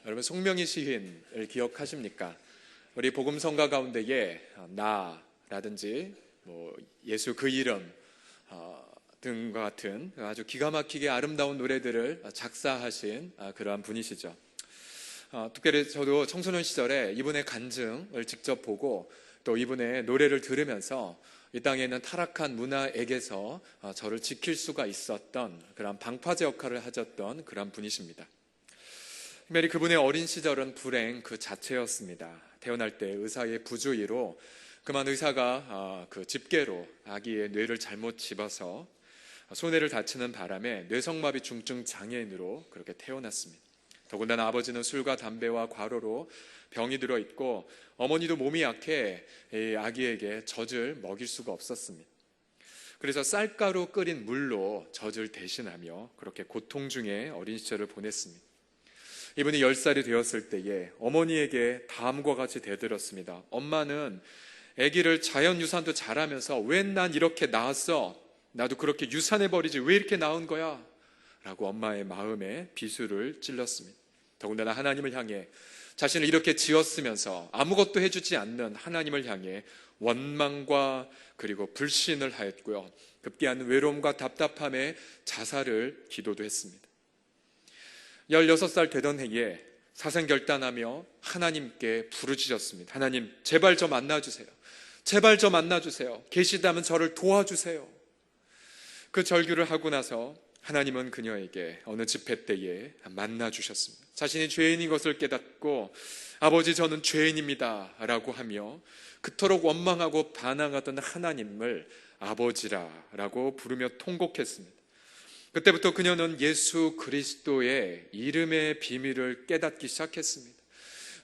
여러분 송명희 시인을 기억하십니까? 우리 복음성가 가운데에 나라든지 예수 그 이름 등과 같은 아주 기가 막히게 아름다운 노래들을 작사하신 그러한 분이시죠. 특별히 저도 청소년 시절에 이분의 간증을 직접 보고 또 이분의 노래를 들으면서 이 땅에 있는 타락한 문화에게서 저를 지킬 수가 있었던 그런 방파제 역할을 하셨던 그런 분이십니다. 특별히 그분의 어린 시절은 불행 그 자체였습니다. 태어날 때 의사의 부주의로 그만 의사가 그 집게로 아기의 뇌를 잘못 집어서 손해를 다치는 바람에 뇌성마비 중증 장애인으로 그렇게 태어났습니다. 더군다나 아버지는 술과 담배와 과로로 병이 들어있고 어머니도 몸이 약해 아기에게 젖을 먹일 수가 없었습니다. 그래서 쌀가루 끓인 물로 젖을 대신하며 그렇게 고통 중에 어린 시절을 보냈습니다. 이분이 10살이 되었을 때에 어머니에게 다음과 같이 대들었습니다. 엄마는 아기를 자연유산도 잘하면서 왜 난 이렇게 낳았어? 나도 그렇게 유산해버리지 왜 이렇게 낳은 거야? 라고 엄마의 마음에 비수를 찔렀습니다. 더군다나 하나님을 향해 자신을 이렇게 지었으면서 아무것도 해주지 않는 하나님을 향해 원망과 그리고 불신을 하였고요. 급기야는 외로움과 답답함에 자살을 기도도 했습니다. 16살 되던 해에 사생결단하며 하나님께 부르짖었습니다. 하나님 제발 저 만나주세요. 제발 저 만나주세요. 계시다면 저를 도와주세요. 그 절규를 하고 나서 하나님은 그녀에게 어느 집회 때에 만나주셨습니다. 자신이 죄인인 것을 깨닫고 아버지 저는 죄인입니다 라고 하며 그토록 원망하고 반항하던 하나님을 아버지라고 부르며 통곡했습니다. 그때부터 그녀는 예수 그리스도의 이름의 비밀을 깨닫기 시작했습니다.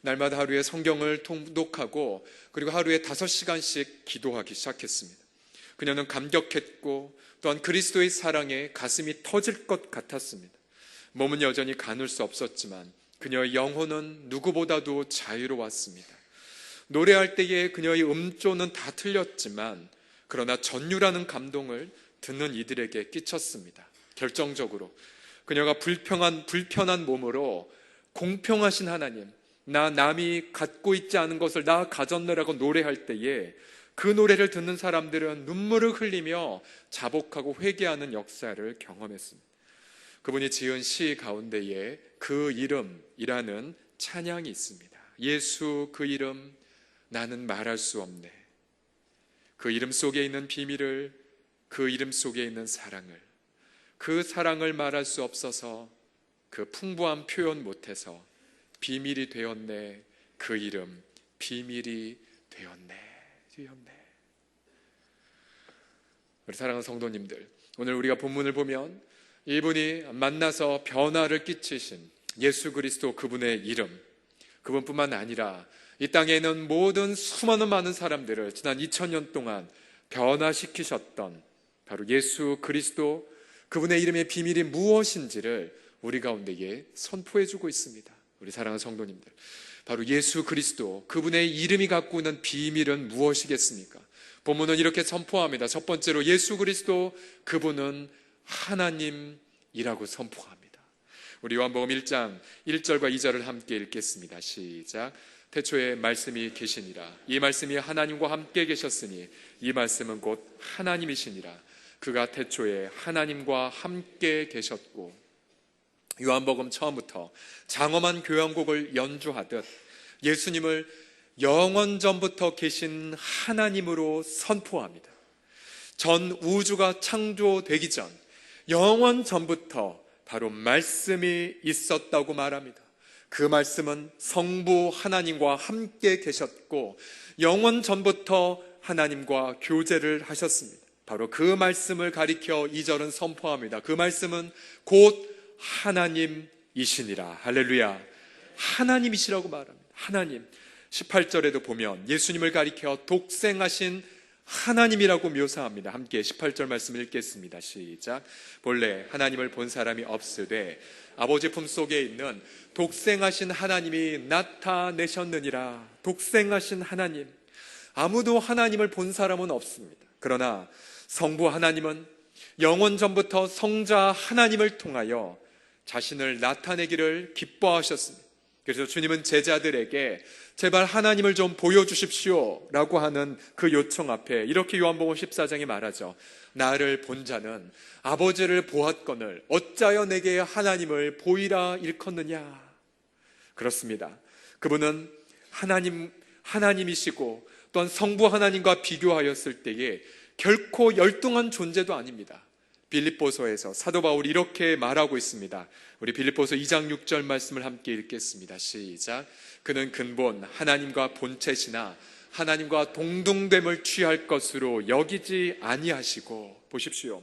날마다 하루에 성경을 통독하고 그리고 하루에 5시간씩 기도하기 시작했습니다. 그녀는 감격했고 또한 그리스도의 사랑에 가슴이 터질 것 같았습니다. 몸은 여전히 가눌 수 없었지만 그녀의 영혼은 누구보다도 자유로웠습니다. 노래할 때에 그녀의 음조는 다 틀렸지만 그러나 전율하는 감동을 듣는 이들에게 끼쳤습니다. 결정적으로 그녀가 불편한 몸으로 공평하신 하나님, 나 남이 갖고 있지 않은 것을 나 가졌느라고 노래할 때에 그 노래를 듣는 사람들은 눈물을 흘리며 자복하고 회개하는 역사를 경험했습니다. 그분이 지은 시 가운데에 그 이름이라는 찬양이 있습니다. 예수 그 이름 나는 말할 수 없네. 그 이름 속에 있는 비밀을, 그 이름 속에 있는 사랑을, 그 사랑을 말할 수 없어서 그 풍부한 표현 못해서 비밀이 되었네. 그 이름 비밀이 되었네. 우리 사랑하는 성도님들, 오늘 우리가 본문을 보면 이분이 만나서 변화를 끼치신 예수 그리스도 그분의 이름, 그분뿐만 아니라 이 땅에 있는 모든 수많은 많은 사람들을 지난 2000년 동안 변화시키셨던 바로 예수 그리스도 그분의 이름의 비밀이 무엇인지를 우리 가운데에 선포해주고 있습니다. 우리 사랑하는 성도님들, 바로 예수 그리스도 그분의 이름이 갖고 있는 비밀은 무엇이겠습니까? 본문은 이렇게 선포합니다. 첫 번째로 예수 그리스도 그분은 하나님이라고 선포합니다. 우리 요한복음 1장 1절과 2절을 함께 읽겠습니다. 시작. 태초에 말씀이 계시니라. 이 말씀이 하나님과 함께 계셨으니 이 말씀은 곧 하나님이시니라. 그가 태초에 하나님과 함께 계셨고. 요한복음 처음부터 장엄한 교향곡을 연주하듯 예수님을 영원 전부터 계신 하나님으로 선포합니다. 전 우주가 창조되기 전 영원 전부터 바로 말씀이 있었다고 말합니다. 그 말씀은 성부 하나님과 함께 계셨고 영원 전부터 하나님과 교제를 하셨습니다. 바로 그 말씀을 가리켜 2절은 선포합니다. 그 말씀은 곧 하나님이시니라. 할렐루야. 하나님이시라고 말합니다. 하나님. 18절에도 보면 예수님을 가리켜 독생하신 하나님이라고 묘사합니다. 함께 18절 말씀을 읽겠습니다. 시작. 본래 하나님을 본 사람이 없으되 아버지 품속에 있는 독생하신 하나님이 나타내셨느니라. 독생하신 하나님. 아무도 하나님을 본 사람은 없습니다. 그러나 성부 하나님은 영원 전부터 성자 하나님을 통하여 자신을 나타내기를 기뻐하셨습니다. 그래서 주님은 제자들에게 제발 하나님을 좀 보여주십시오 라고 하는 그 요청 앞에 이렇게 요한복음 14장에 말하죠. 나를 본 자는 아버지를 보았거늘 어찌하여 내게 하나님을 보이라 일컫느냐. 그렇습니다. 그분은 하나님이시고 또한 성부 하나님과 비교하였을 때에 결코 열등한 존재도 아닙니다. 빌립보서에서 사도 바울이 이렇게 말하고 있습니다. 우리 빌립보서 2장 6절 말씀을 함께 읽겠습니다. 시작. 그는 근본 하나님과 본체시나 하나님과 동등됨을 취할 것으로 여기지 아니하시고. 보십시오.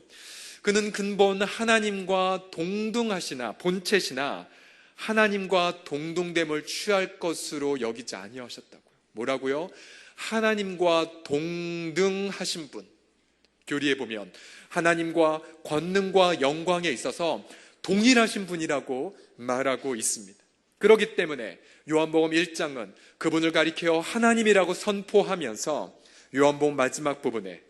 그는 근본 하나님과 동등하시나 본체시나 하나님과 동등됨을 취할 것으로 여기지 아니하셨다고요. 뭐라고요? 하나님과 동등하신 분. 교리에 보면 하나님과 권능과 영광에 있어서 동일하신 분이라고 말하고 있습니다. 그렇기 때문에 요한복음 1장은 그분을 가리켜 하나님이라고 선포하면서 요한복음 마지막 부분에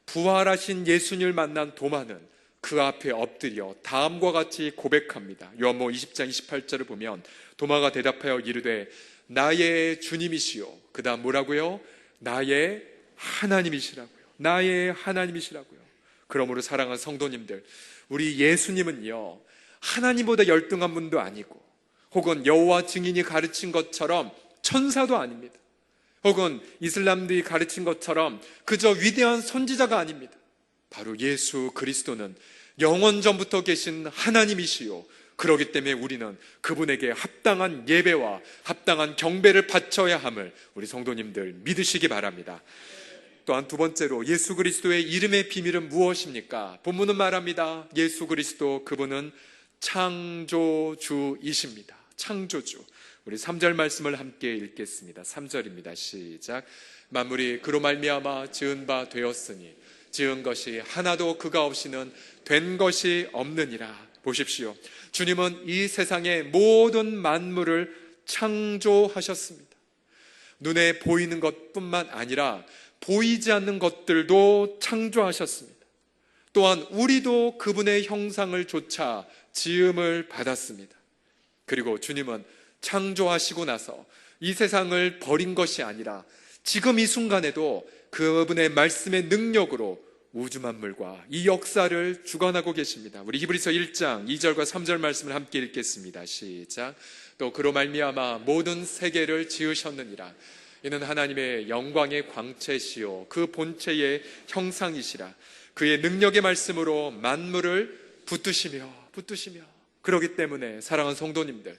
부활하신 예수님을 만난 도마는 그 앞에 엎드려 다음과 같이 고백합니다. 요한복음 20장 28절을 보면 도마가 대답하여 이르되 나의 주님이시요. 그 다음 뭐라고요? 나의 하나님이시라고요. 나의 하나님이시라고요. 그러므로 사랑하는 성도님들, 우리 예수님은요 하나님보다 열등한 분도 아니고 혹은 여호와 증인이 가르친 것처럼 천사도 아닙니다. 혹은 이슬람들이 가르친 것처럼 그저 위대한 선지자가 아닙니다. 바로 예수 그리스도는 영원 전부터 계신 하나님이시요, 그렇기 때문에 우리는 그분에게 합당한 예배와 합당한 경배를 바쳐야 함을 우리 성도님들 믿으시기 바랍니다. 또한 두 번째로 예수 그리스도의 이름의 비밀은 무엇입니까? 본문은 말합니다. 예수 그리스도, 그분은 창조주이십니다. 창조주. 우리 3절 말씀을 함께 읽겠습니다. 3절입니다. 시작. 만물이 그로 말미암아 지은 바 되었으니 지은 것이 하나도 그가 없이는 된 것이 없느니라. 보십시오. 주님은 이 세상의 모든 만물을 창조하셨습니다. 눈에 보이는 것뿐만 아니라 보이지 않는 것들도 창조하셨습니다. 또한 우리도 그분의 형상을 조차 지음을 받았습니다. 그리고 주님은 창조하시고 나서 이 세상을 버린 것이 아니라 지금 이 순간에도 그분의 말씀의 능력으로 우주 만물과 이 역사를 주관하고 계십니다. 우리 히브리서 1장 2절과 3절 말씀을 함께 읽겠습니다. 시작. 또 그로 말미암아 모든 세계를 지으셨느니라. 이는 하나님의 영광의 광채시요 그 본체의 형상이시라. 그의 능력의 말씀으로 만물을 붙드시며. 그렇기 때문에 사랑하는 성도님들,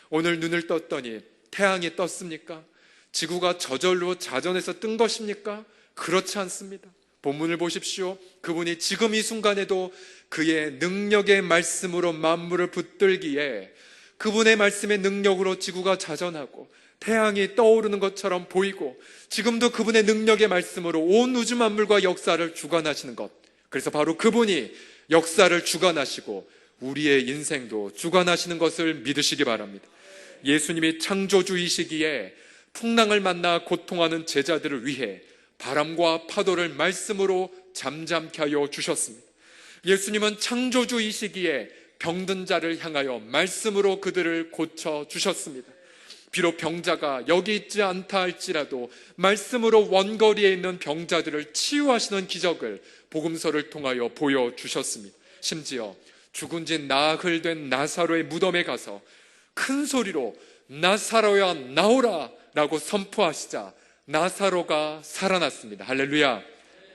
오늘 눈을 떴더니 태양이 떴습니까? 지구가 저절로 자전에서 뜬 것입니까? 그렇지 않습니다. 본문을 보십시오. 그분이 지금 이 순간에도 그의 능력의 말씀으로 만물을 붙들기에 그분의 말씀의 능력으로 지구가 자전하고 태양이 떠오르는 것처럼 보이고 지금도 그분의 능력의 말씀으로 온 우주 만물과 역사를 주관하시는 것. 그래서 바로 그분이 역사를 주관하시고 우리의 인생도 주관하시는 것을 믿으시기 바랍니다. 예수님이 창조주이시기에 풍랑을 만나 고통하는 제자들을 위해 바람과 파도를 말씀으로 잠잠케 하여 주셨습니다. 예수님은 창조주이시기에 병든 자를 향하여 말씀으로 그들을 고쳐 주셨습니다. 비록 병자가 여기 있지 않다 할지라도 말씀으로 원거리에 있는 병자들을 치유하시는 기적을 복음서를 통하여 보여주셨습니다. 심지어 죽은 지 나흘 된 나사로의 무덤에 가서 큰 소리로 나사로야 나오라 라고 선포하시자 나사로가 살아났습니다. 할렐루야.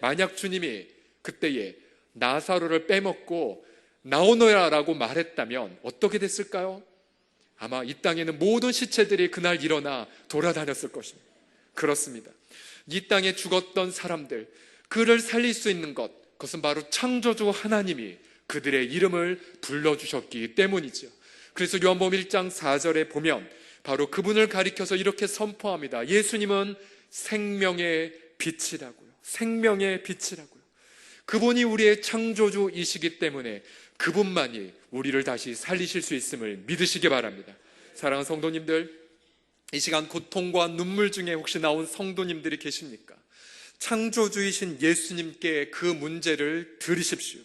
만약 주님이 그때에 나사로를 빼먹고 나오너라 라고 말했다면 어떻게 됐을까요? 아마 이 땅에는 모든 시체들이 그날 일어나 돌아다녔을 것입니다. 그렇습니다. 이 땅에 죽었던 사람들, 그를 살릴 수 있는 것, 그것은 바로 창조주 하나님이 그들의 이름을 불러주셨기 때문이죠. 그래서 요한복음 1장 4절에 보면 바로 그분을 가리켜서 이렇게 선포합니다. 예수님은 생명의 빛이라고요. 생명의 빛이라고요. 그분이 우리의 창조주이시기 때문에 그분만이 우리를 다시 살리실 수 있음을 믿으시기 바랍니다. 사랑하는 성도님들, 이 시간 고통과 눈물 중에 혹시 나온 성도님들이 계십니까? 창조주이신 예수님께 그 문제를 들으십시오.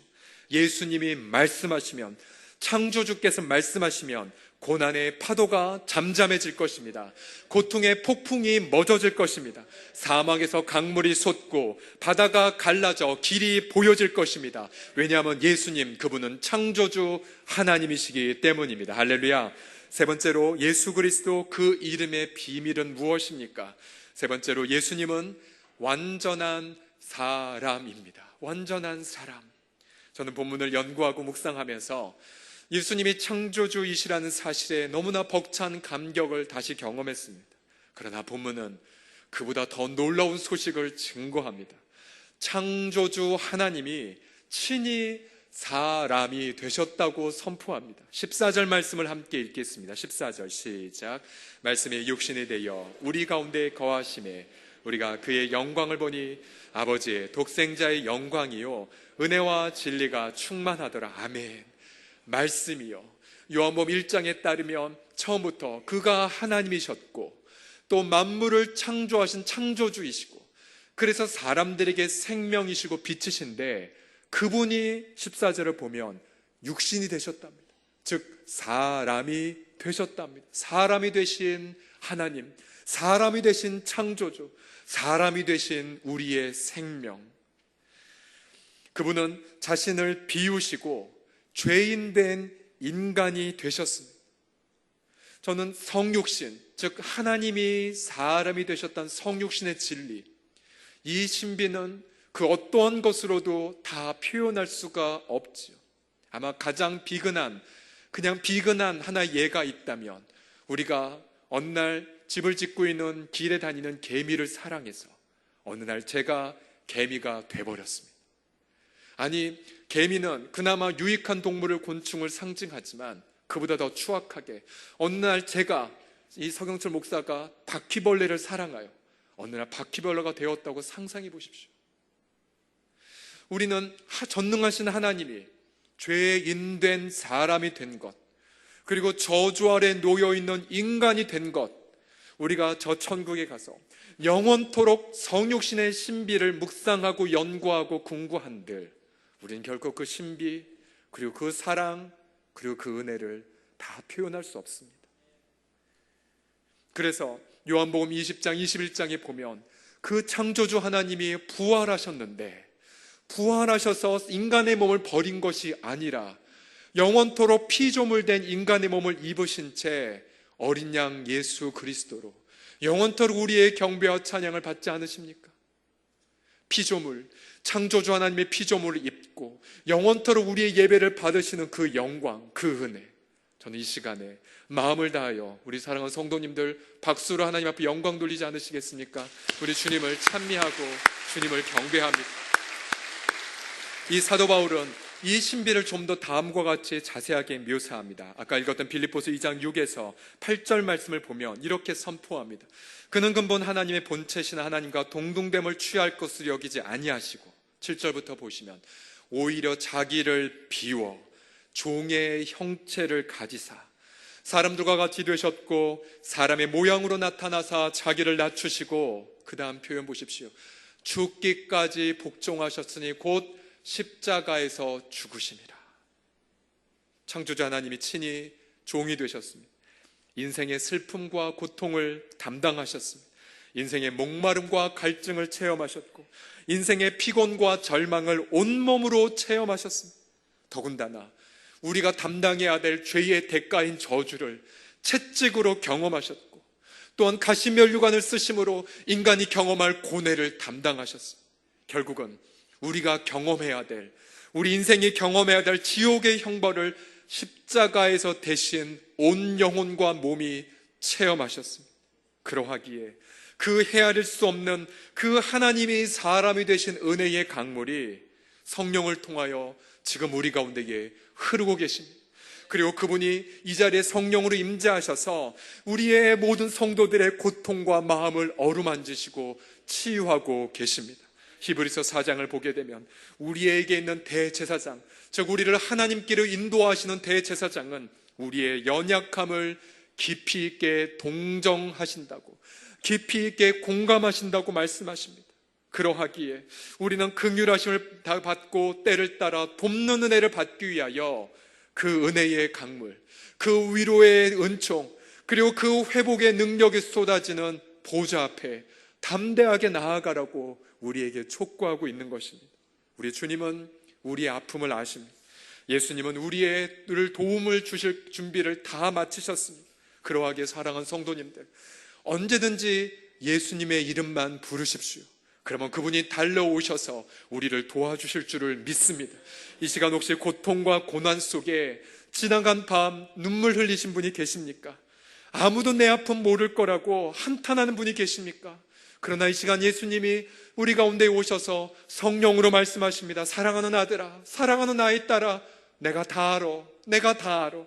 예수님이 말씀하시면, 창조주께서 말씀하시면 고난의 파도가 잠잠해질 것입니다. 고통의 폭풍이 멎어질 것입니다. 사막에서 강물이 솟고 바다가 갈라져 길이 보여질 것입니다. 왜냐하면 예수님, 그분은 창조주 하나님이시기 때문입니다. 할렐루야. 세 번째로, 예수 그리스도 그 이름의 비밀은 무엇입니까? 세 번째로, 예수님은 완전한 사람입니다. 완전한 사람. 저는 본문을 연구하고 묵상하면서 예수님이 창조주이시라는 사실에 너무나 벅찬 감격을 다시 경험했습니다. 그러나 본문은 그보다 더 놀라운 소식을 증거합니다. 창조주 하나님이 친히 사람이 되셨다고 선포합니다. 14절 말씀을 함께 읽겠습니다. 14절 시작. 말씀이 육신이 되어 우리 가운데 거하심에 우리가 그의 영광을 보니 아버지의 독생자의 영광이요 은혜와 진리가 충만하더라. 아멘. 말씀이요, 요한복음 1장에 따르면 처음부터 그가 하나님이셨고 또 만물을 창조하신 창조주이시고 그래서 사람들에게 생명이시고 빛이신데 그분이 14절을 보면 육신이 되셨답니다. 즉 사람이 되셨답니다. 사람이 되신 하나님, 사람이 되신 창조주, 사람이 되신 우리의 생명. 그분은 자신을 비우시고 죄인된 인간이 되셨습니다. 저는 성육신, 즉 하나님이 사람이 되셨다는 성육신의 진리, 이 신비는 그 어떠한 것으로도 다 표현할 수가 없지요. 아마 가장 그냥 비근한 하나의 예가 있다면 우리가 어느 날 집을 짓고 있는 길에 다니는 개미를 사랑해서 어느 날 제가 개미가 돼버렸습니다. 아니, 개미는 그나마 유익한 동물을, 곤충을 상징하지만 그보다 더 추악하게 어느 날 제가, 이 서경철 목사가 바퀴벌레를 사랑하여 어느 날 바퀴벌레가 되었다고 상상해 보십시오. 우리는 전능하신 하나님이 죄인된 사람이 된 것, 그리고 저주 아래 놓여있는 인간이 된 것, 우리가 저 천국에 가서 영원토록 성육신의 신비를 묵상하고 연구하고 궁구한들 우리는 결코 그 신비, 그리고 그 사랑, 그리고 그 은혜를 다 표현할 수 없습니다. 그래서 요한복음 20장, 21장에 보면 그 창조주 하나님이 부활하셨는데 부활하셔서 인간의 몸을 버린 것이 아니라 영원토록 피조물된 인간의 몸을 입으신 채 어린 양 예수 그리스도로 영원토록 우리의 경배와 찬양을 받지 않으십니까? 피조물, 창조주 하나님의 피조물을 입고 영원토록 우리의 예배를 받으시는 그 영광, 그 은혜, 저는 이 시간에 마음을 다하여 우리 사랑하는 성도님들 박수로 하나님 앞에 영광 돌리지 않으시겠습니까? 우리 주님을 찬미하고 주님을 경배합니다. 이 사도 바울은 이 신비를 좀 더 다음과 같이 자세하게 묘사합니다. 아까 읽었던 빌립보서 2장 6에서 8절 말씀을 보면 이렇게 선포합니다. 그는 근본 하나님의 본체신 하나님과 동등됨을 취할 것으로 여기지 아니하시고, 7절부터 보시면 오히려 자기를 비워 종의 형체를 가지사 사람들과 같이 되셨고 사람의 모양으로 나타나사 자기를 낮추시고, 그 다음 표현 보십시오. 죽기까지 복종하셨으니 곧 십자가에서 죽으심이라. 창조주 하나님이 친히 종이 되셨습니다. 인생의 슬픔과 고통을 담당하셨습니다. 인생의 목마름과 갈증을 체험하셨고 인생의 피곤과 절망을 온몸으로 체험하셨습니다. 더군다나 우리가 담당해야 될 죄의 대가인 저주를 채찍으로 경험하셨고 또한 가시면류관을 쓰심으로 인간이 경험할 고뇌를 담당하셨습니다. 결국은 우리가 경험해야 될, 우리 인생이 경험해야 될 지옥의 형벌을 십자가에서 대신 온 영혼과 몸이 체험하셨습니다. 그러하기에 그 헤아릴 수 없는 그 하나님이 사람이 되신 은혜의 강물이 성령을 통하여 지금 우리 가운데에 흐르고 계십니다. 그리고 그분이 이 자리에 성령으로 임재하셔서 우리의 모든 성도들의 고통과 마음을 어루만지시고 치유하고 계십니다. 히브리서 4장을 보게 되면 우리에게 있는 대제사장, 즉 우리를 하나님께로 인도하시는 대제사장은 우리의 연약함을 깊이 있게 동정하신다고, 깊이 있게 공감하신다고 말씀하십니다. 그러하기에 우리는 긍휼하심을 받고 때를 따라 돕는 은혜를 받기 위하여 그 은혜의 강물, 그 위로의 은총, 그리고 그 회복의 능력이 쏟아지는 보좌 앞에 담대하게 나아가라고 우리에게 촉구하고 있는 것입니다. 우리 주님은 우리의 아픔을 아십니다. 예수님은 우리를 도움을 주실 준비를 다 마치셨습니다. 그러하기에 사랑하는 성도님들, 언제든지 예수님의 이름만 부르십시오. 그러면 그분이 달려오셔서 우리를 도와주실 줄을 믿습니다. 이 시간 혹시 고통과 고난 속에 지나간 밤 눈물 흘리신 분이 계십니까? 아무도 내 아픔 모를 거라고 한탄하는 분이 계십니까? 그러나 이 시간 예수님이 우리 가운데 오셔서 성령으로 말씀하십니다. 사랑하는 아들아, 사랑하는 아이 딸아, 내가 다 알아. 내가 다 알아.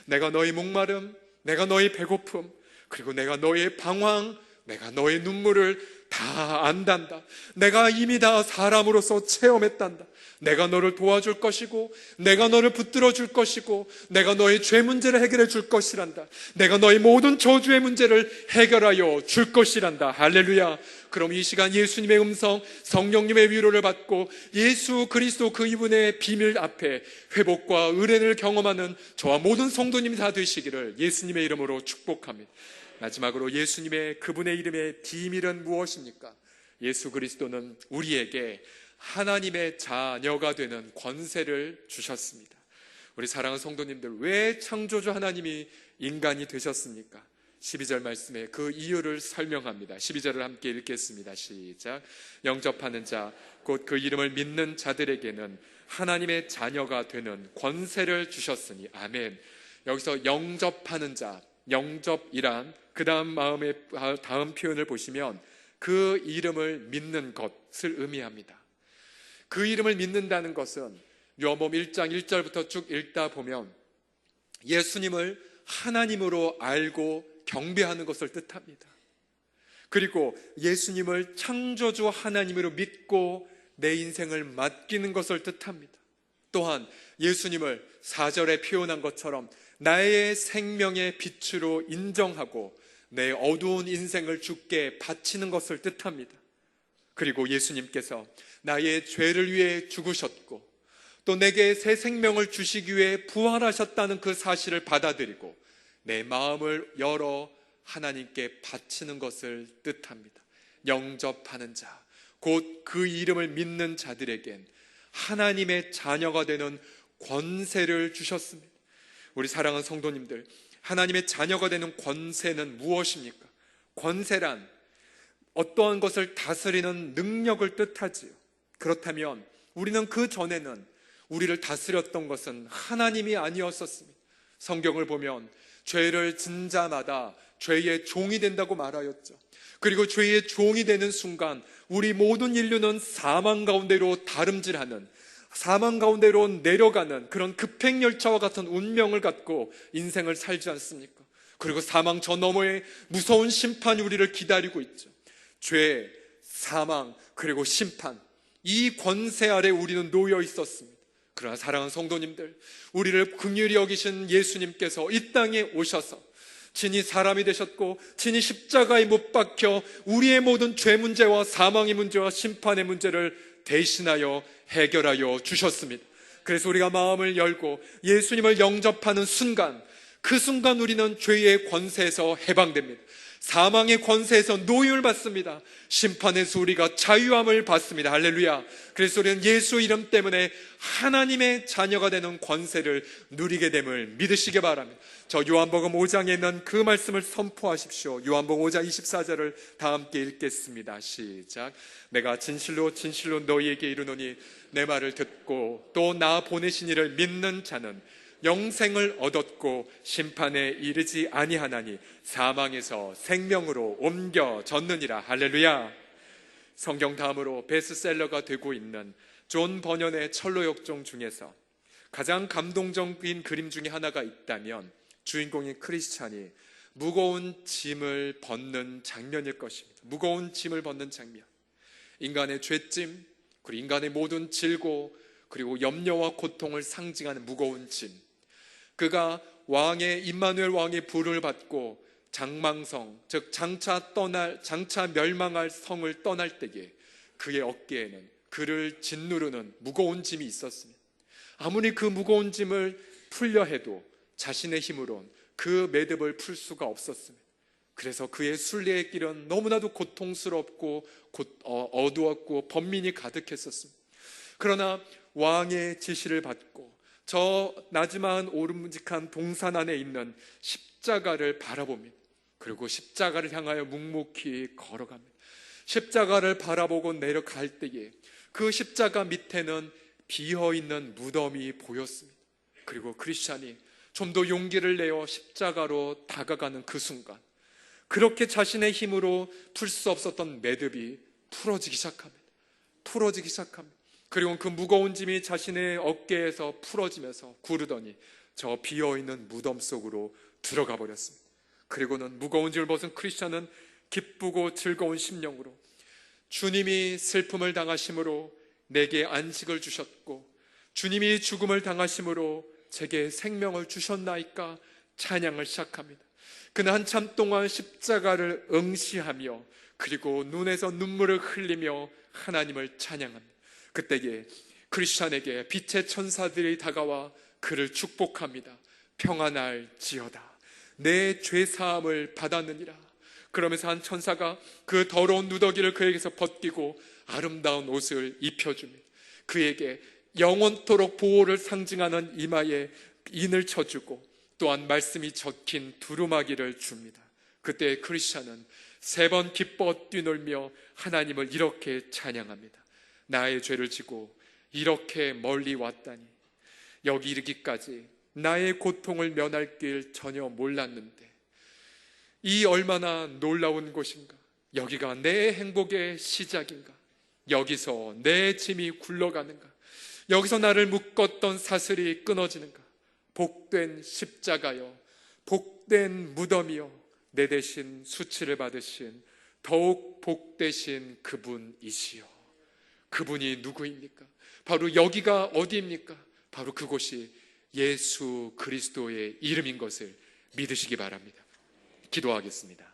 내가 너의 목마름, 내가 너의 배고픔, 그리고 내가 너의 방황, 내가 너의 눈물을 다 안단다. 내가 이미 다 사람으로서 체험했단다. 내가 너를 도와줄 것이고, 내가 너를 붙들어 줄 것이고, 내가 너의 죄 문제를 해결해 줄 것이란다. 내가 너의 모든 저주의 문제를 해결하여 줄 것이란다. 할렐루야. 그럼 이 시간 예수님의 음성, 성령님의 위로를 받고 예수 그리스도 그 이분의 비밀 앞에 회복과 은혜를 경험하는 저와 모든 성도님이 다 되시기를 예수님의 이름으로 축복합니다. 마지막으로 예수님의 그분의 이름의 비밀은 무엇입니까? 예수 그리스도는 우리에게 하나님의 자녀가 되는 권세를 주셨습니다. 우리 사랑하는 성도님들, 왜 창조주 하나님이 인간이 되셨습니까? 12절 말씀에 그 이유를 설명합니다. 12절을 함께 읽겠습니다. 시작. 영접하는 자, 곧 그 이름을 믿는 자들에게는 하나님의 자녀가 되는 권세를 주셨으니. 아멘. 여기서 영접하는 자, 영접이란 그 다음 표현을 보시면 그 이름을 믿는 것을 의미합니다. 그 이름을 믿는다는 것은 요한복음 1장 1절부터 쭉 읽다 보면 예수님을 하나님으로 알고 경배하는 것을 뜻합니다. 그리고 예수님을 창조주 하나님으로 믿고 내 인생을 맡기는 것을 뜻합니다. 또한 예수님을 4절에 표현한 것처럼 나의 생명의 빛으로 인정하고 내 어두운 인생을 주께 바치는 것을 뜻합니다. 그리고 예수님께서 나의 죄를 위해 죽으셨고 또 내게 새 생명을 주시기 위해 부활하셨다는 그 사실을 받아들이고 내 마음을 열어 하나님께 바치는 것을 뜻합니다. 영접하는 자, 곧 그 이름을 믿는 자들에겐 하나님의 자녀가 되는 권세를 주셨습니다. 우리 사랑하는 성도님들, 하나님의 자녀가 되는 권세는 무엇입니까? 권세란 어떠한 것을 다스리는 능력을 뜻하지요. 그렇다면 우리는 그 전에는 우리를 다스렸던 것은 하나님이 아니었었습니다. 성경을 보면 죄를 진 자마다 죄의 종이 된다고 말하였죠. 그리고 죄의 종이 되는 순간 우리 모든 인류는 사망 가운데로 다름질하는, 사망 가운데로 내려가는 그런 급행열차와 같은 운명을 갖고 인생을 살지 않습니까? 그리고 사망 저 너머에 무서운 심판이 우리를 기다리고 있죠. 죄, 사망, 그리고 심판, 이 권세 아래 우리는 놓여 있었습니다. 그러나 사랑하는 성도님들, 우리를 긍휼히 여기신 예수님께서 이 땅에 오셔서 친히 사람이 되셨고 친히 십자가에 못 박혀 우리의 모든 죄 문제와 사망의 문제와 심판의 문제를 대신하여 해결하여 주셨습니다. 그래서 우리가 마음을 열고 예수님을 영접하는 순간, 그 순간 우리는 죄의 권세에서 해방됩니다. 사망의 권세에서 노임을 받습니다. 심판에서 우리가 자유함을 받습니다. 할렐루야. 그래서 우리는 예수 이름 때문에 하나님의 자녀가 되는 권세를 누리게 됨을 믿으시기 바랍니다. 저 요한복음 5장에 있는 그 말씀을 선포하십시오. 요한복음 5장 24절을 다 함께 읽겠습니다. 시작. 내가 진실로 진실로 너희에게 이르노니 내 말을 듣고 또 나 보내신 이를 믿는 자는 영생을 얻었고 심판에 이르지 아니하나니 사망에서 생명으로 옮겨졌느니라. 할렐루야. 성경 다음으로 베스트셀러가 되고 있는 존 버년의 철로역정 중에서 가장 감동적인 그림 중에 하나가 있다면 주인공인 크리스찬이 무거운 짐을 벗는 장면일 것입니다. 무거운 짐을 벗는 장면, 인간의 죄짐, 그리고 인간의 모든 질고 그리고 염려와 고통을 상징하는 무거운 짐. 그가 왕의 임마누엘 왕의 부름을 받고 장망성, 즉 장차 멸망할 성을 떠날 때에 그의 어깨에는 그를 짓누르는 무거운 짐이 있었습니다. 아무리 그 무거운 짐을 풀려 해도 자신의 힘으론 그 매듭을 풀 수가 없었습니다. 그래서 그의 순례의 길은 너무나도 고통스럽고 어두웠고 번민이 가득했었습니다. 그러나 왕의 지시를 받고 저 나지막한 오름직한 동산 안에 있는 십자가를 바라봅니다. 그리고 십자가를 향하여 묵묵히 걸어갑니다. 십자가를 바라보고 내려갈 때에 그 십자가 밑에는 비어있는 무덤이 보였습니다. 그리고 크리스찬이 좀 더 용기를 내어 십자가로 다가가는 그 순간, 그렇게 자신의 힘으로 풀 수 없었던 매듭이 풀어지기 시작합니다. 그리고 그 무거운 짐이 자신의 어깨에서 풀어지면서 구르더니 저 비어있는 무덤 속으로 들어가 버렸습니다. 그리고는 무거운 짐을 벗은 크리스찬은 기쁘고 즐거운 심령으로 주님이 슬픔을 당하심으로 내게 안식을 주셨고 주님이 죽음을 당하심으로 제게 생명을 주셨나이까 찬양을 시작합니다. 그는 한참 동안 십자가를 응시하며 그리고 눈에서 눈물을 흘리며 하나님을 찬양합니다. 그때에 크리스찬에게 빛의 천사들이 다가와 그를 축복합니다. 평안할지어다, 내 죄사함을 받았느니라. 그러면서 한 천사가 그 더러운 누더기를 그에게서 벗기고 아름다운 옷을 입혀줍니다. 그에게 영원토록 보호를 상징하는 이마에 인을 쳐주고 또한 말씀이 적힌 두루마기를 줍니다. 그때 크리스찬은 3번 기뻐 뛰놀며 하나님을 이렇게 찬양합니다. 나의 죄를 지고 이렇게 멀리 왔다니, 여기 이르기까지 나의 고통을 면할 길 전혀 몰랐는데 이 얼마나 놀라운 곳인가. 여기가 내 행복의 시작인가. 여기서 내 짐이 굴러가는가. 여기서 나를 묶었던 사슬이 끊어지는가. 복된 십자가여, 복된 무덤이여, 내 대신 수치를 받으신 더욱 복되신 그분이시여. 그분이 누구입니까? 바로 여기가 어디입니까? 바로 그곳이 예수 그리스도의 이름인 것을 믿으시기 바랍니다. 기도하겠습니다.